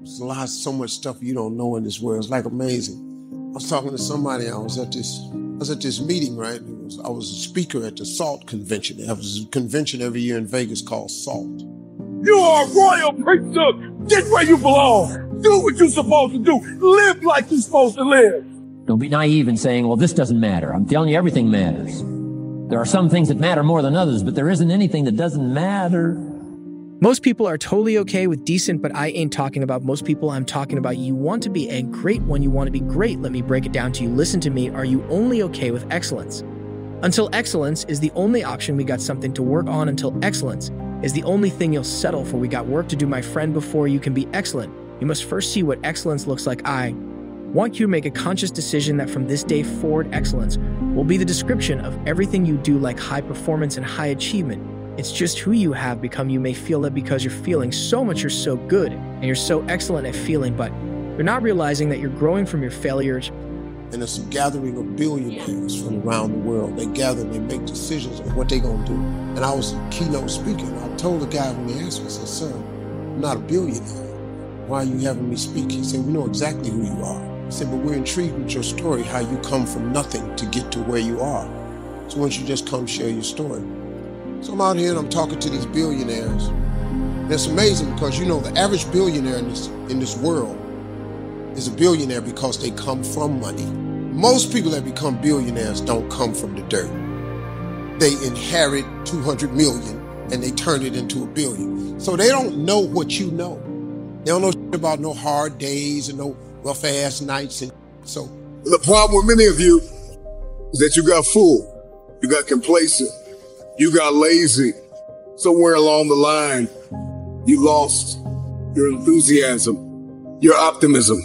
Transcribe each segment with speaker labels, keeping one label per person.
Speaker 1: There's so much stuff you don't know in this world. It's like amazing. I was talking to somebody. I was at this meeting, right? I was a speaker at the SALT convention. There was a convention every year in Vegas called SALT.
Speaker 2: You are a royal priesthood. Get where you belong. Do what you're supposed to do. Live like you're supposed to live.
Speaker 3: Don't be naive in saying, well, this doesn't matter. I'm telling you, everything matters. There are some things that matter more than others, but there isn't anything that doesn't matter.
Speaker 4: Most people are totally okay with decent, but I ain't talking about most people. I'm talking about you want to be a great one. You want to be great. Let me break it down to you. Listen to me. Are you only okay with excellence? Until excellence is the only option, we got something to work on. Until excellence is the only thing you'll settle for. We got work to do, my friend. Before you can be excellent, you must first see what excellence looks like. I want you to make a conscious decision that from this day forward, excellence will be the description of everything you do, like high performance and high achievement. It's just who you have become. You may feel that because you're feeling so much, you're so good, and you're so excellent at feeling, but you're not realizing that you're growing from your failures.
Speaker 1: And it's a gathering of billionaires from around the world. They gather and they make decisions on what they're going to do. And I was a keynote speaker, and I told the guy when he asked me, I said, sir, I'm not a billionaire. Why are you having me speak? He said, we know exactly who you are. He said, but we're intrigued with your story, how you come from nothing to get to where you are. So why don't you just come share your story? So I'm out here and I'm talking to these billionaires. And it's amazing because, you know, the average billionaire in this world is a billionaire because they come from money. Most people that become billionaires don't come from the dirt. They inherit 200 million and they turn it into $1 billion. So they don't know what you know. They don't know shit about no hard days and no rough ass nights. And so
Speaker 2: the problem with many of you is that you got fooled, you got complacent, you got lazy. Somewhere along the line, you lost your enthusiasm, your optimism.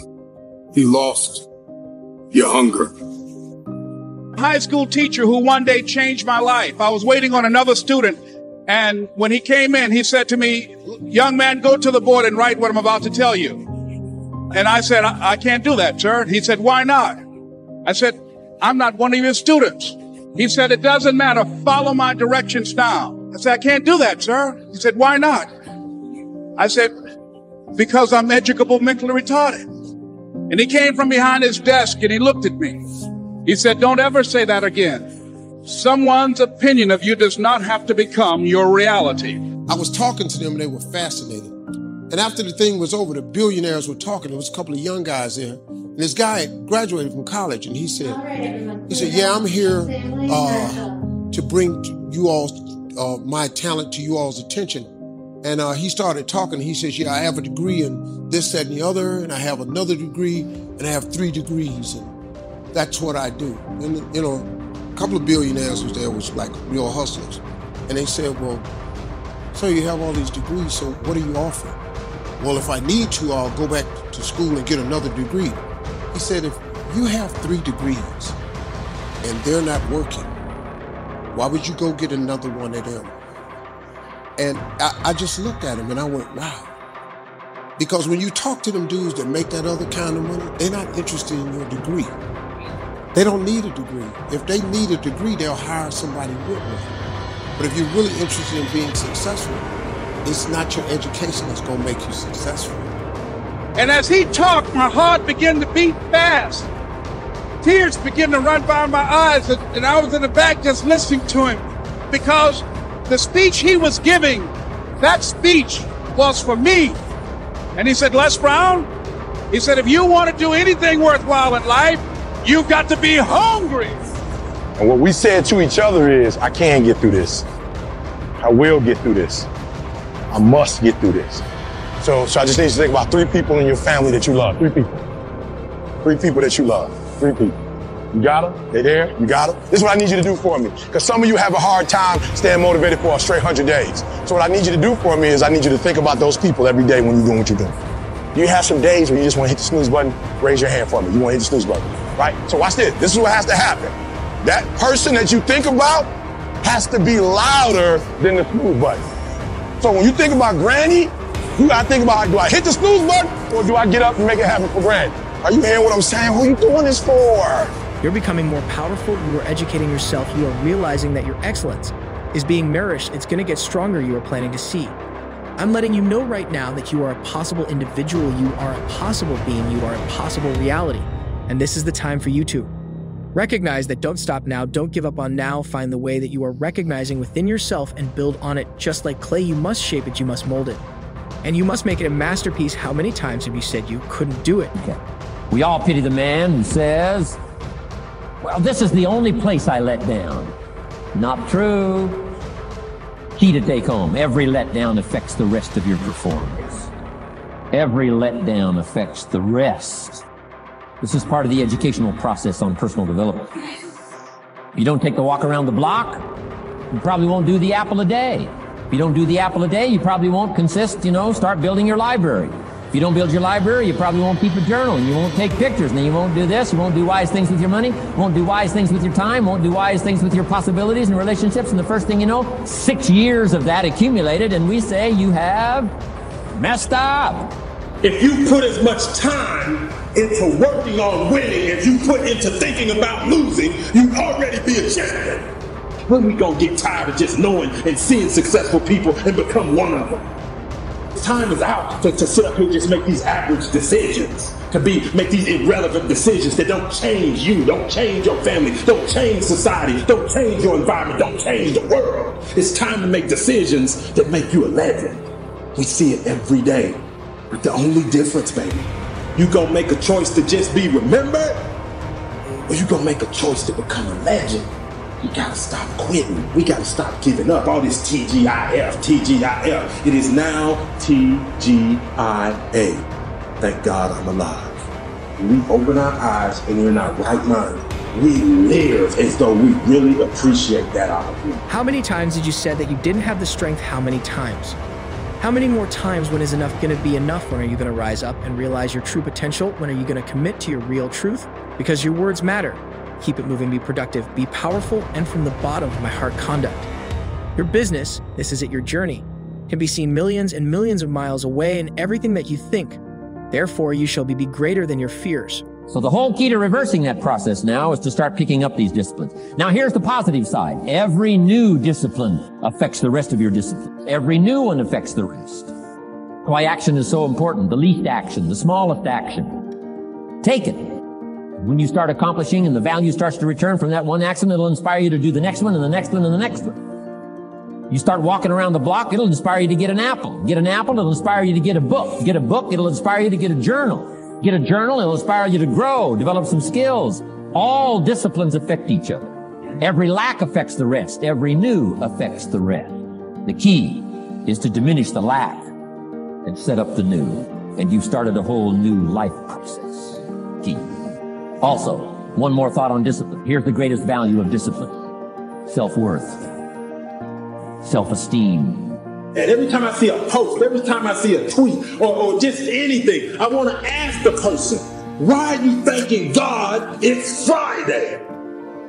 Speaker 2: You lost your hunger.
Speaker 5: High school teacher who one day changed my life. I was waiting on another student, and when he came in, he said to me, young man, go to the board and write what I'm about to tell you. And I said, I can't do that, sir. He said, why not? I said, I'm not one of your students. He said, it doesn't matter. Follow my directions now. I said, I can't do that, sir. He said, why not? I said, because I'm educable mentally retarded. And he came from behind his desk and he looked at me. He said, don't ever say that again. Someone's opinion of you does not have to become your reality.
Speaker 1: I was talking to them and they were fascinated. And after the thing was over, the billionaires were talking. There was a couple of young guys there. And this guy graduated from college and he said, yeah, I'm here to bring you all my talent to you all's attention. And he started talking. He says, yeah, I have a degree in this, that, and the other, and I have another degree, and I have 3 degrees, and that's what I do. And, you know, a couple of billionaires was there, was like real hustlers. And they said, well, so you have all these degrees, so what are you offering? Well, if I need to, I'll go back to school and get another degree. He said, if you have 3 degrees and they're not working, why would you go get another one of them? And I just looked at him and I went, wow. Because when you talk to them dudes that make that other kind of money, they're not interested in your degree. They don't need a degree. If they need a degree, they'll hire somebody with one. But if you're really interested in being successful, it's not your education that's going to make you successful.
Speaker 5: And as he talked, my heart began to beat fast. Tears began to run by my eyes, and I was in the back just listening to him because the speech he was giving, that speech was for me. And he said, Les Brown, he said, if you want to do anything worthwhile in life, you've got to be hungry.
Speaker 6: And what we said to each other is, I can get through this. I will get through this. I must get through this. So I just need you to think about 3 people in your family that you love. 3 people. 3 people that you love. 3 people. You got them? They're there? You got them? This is what I need you to do for me. Because some of you have a hard time staying motivated for a straight 100 days. So what I need you to do for me is I need you to think about those people every day when you're doing what you're doing. You have some days where you just want to hit the snooze button, raise your hand for me. You want to hit the snooze button, right? So watch this. This is what has to happen. That person that you think about has to be louder than the snooze button. So when you think about Granny, you got to think about, do I hit the snooze button or do I get up and make it happen for Granny? Are you hearing what I'm saying? Who are you doing this for?
Speaker 4: You're becoming more powerful. You are educating yourself. You are realizing that your excellence is being nourished. It's going to get stronger, you are planning to see. I'm letting you know right now that you are a possible individual, you are a possible being, you are a possible reality. And this is the time for you to recognize that. Don't stop now, don't give up on now. Find the way that you are recognizing within yourself and build on it. Just like clay, you must shape it, you must mold it. And you must make it a masterpiece. How many times have you said you couldn't do it?
Speaker 3: Okay. We all pity the man who says, well, this is the only place I let down. Not true. Key to take home: every letdown affects the rest of your performance. Every letdown affects the rest. This is part of the educational process on personal development. If you don't take the walk around the block, you probably won't do the apple a day. If you don't do the apple a day, you probably won't start building your library. If you don't build your library, you probably won't keep a journal, and you won't take pictures, and then you won't do this, you won't do wise things with your money, won't do wise things with your time, won't do wise things with your possibilities and relationships, and the first thing you know, 6 years of that accumulated, and we say you have messed up.
Speaker 7: If you put as much time into working on winning as you put into thinking about losing, you'd already be a champion. When we gonna get tired of just knowing and seeing successful people and become one of them? Time is out to sit up here and just make these average decisions, make these irrelevant decisions that don't change you, don't change your family, don't change society, don't change your environment, don't change the world. It's time to make decisions that make you a legend. We see it every day. But the only difference, baby, you gonna make a choice to just be remembered, or you gonna make a choice to become a legend. You gotta stop quitting. We gotta stop giving up. All this TGIF, TGIF. It is now TGIA. Thank God I'm alive. When we open our eyes and we're in our right mind, we live as though we really appreciate that opportunity.
Speaker 4: How many times did you say that you didn't have the strength? How many times? How many more times? When is enough going to be enough? When are you going to rise up and realize your true potential? When are you going to commit to your real truth? Because your words matter. Keep it moving, be productive, be powerful, and from the bottom of my heart, conduct. Your business, this is it, your journey, can be seen millions and millions of miles away in everything that you think. Therefore, you shall be greater than your fears.
Speaker 3: So the whole key to reversing that process now is to start picking up these disciplines. Now here's the positive side. Every new discipline affects the rest of your disciplines. Every new one affects the rest. Why action is so important. The least action, the smallest action. Take it. When you start accomplishing and the value starts to return from that one action, it'll inspire you to do the next one and the next one and the next one. You start walking around the block, it'll inspire you to get an apple. Get an apple, it'll inspire you to get a book. Get a book, it'll inspire you to get a journal. Get a journal, it'll inspire you to grow, develop some skills. All disciplines affect each other. Every lack affects the rest. Every new affects the rest. The key is to diminish the lack and set up the new. And you've started a whole new life process. Key. Also, one more thought on discipline. Here's the greatest value of discipline. Self-worth. Self-esteem.
Speaker 7: And every time I see a post, every time I see a tweet, or just anything, I want to ask the person, why are you thanking God it's Friday?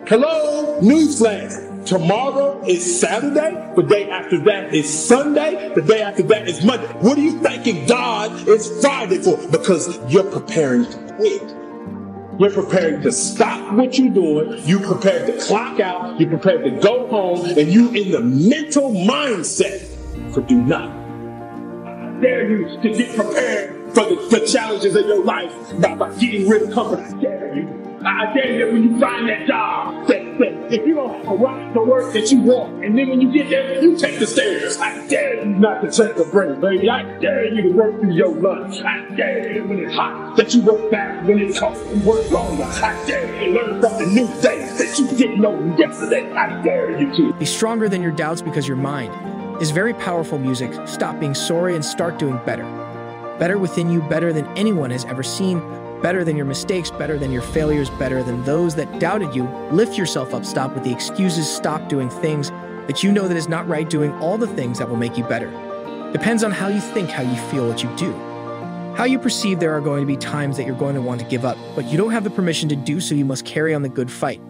Speaker 7: Hello, newsflash. Tomorrow is Saturday. The day after that is Sunday. The day after that is Monday. What are you thanking God it's Friday for? Because you're preparing to quit. You're preparing to stop what you're doing. You're prepared to clock out. You're prepared to go home. And you're in the mental mindset to do nothing. I dare you to get prepared for the challenges of your life by getting rid of comfort. I dare you. I dare you when you find that job that if you don't arrive to work that you want, and then when you get there, you take the stairs. I dare you not to take a break, baby. I dare you to work through your lunch. I dare you when it's hot that you work fast, when it's cold you work longer. I dare you to learn something new today that you didn't know yesterday. I dare you to.
Speaker 4: Be stronger than your doubts because your mind is very powerful music. Stop being sorry and start doing better. Better within you, better than anyone has ever seen. Better than your mistakes, better than your failures, better than those that doubted you. Lift yourself up, stop with the excuses, stop doing things that you know that is not right, doing all the things that will make you better. Depends on how you think, how you feel, what you do. How you perceive, there are going to be times that you're going to want to give up, but you don't have the permission to do so. You must carry on the good fight.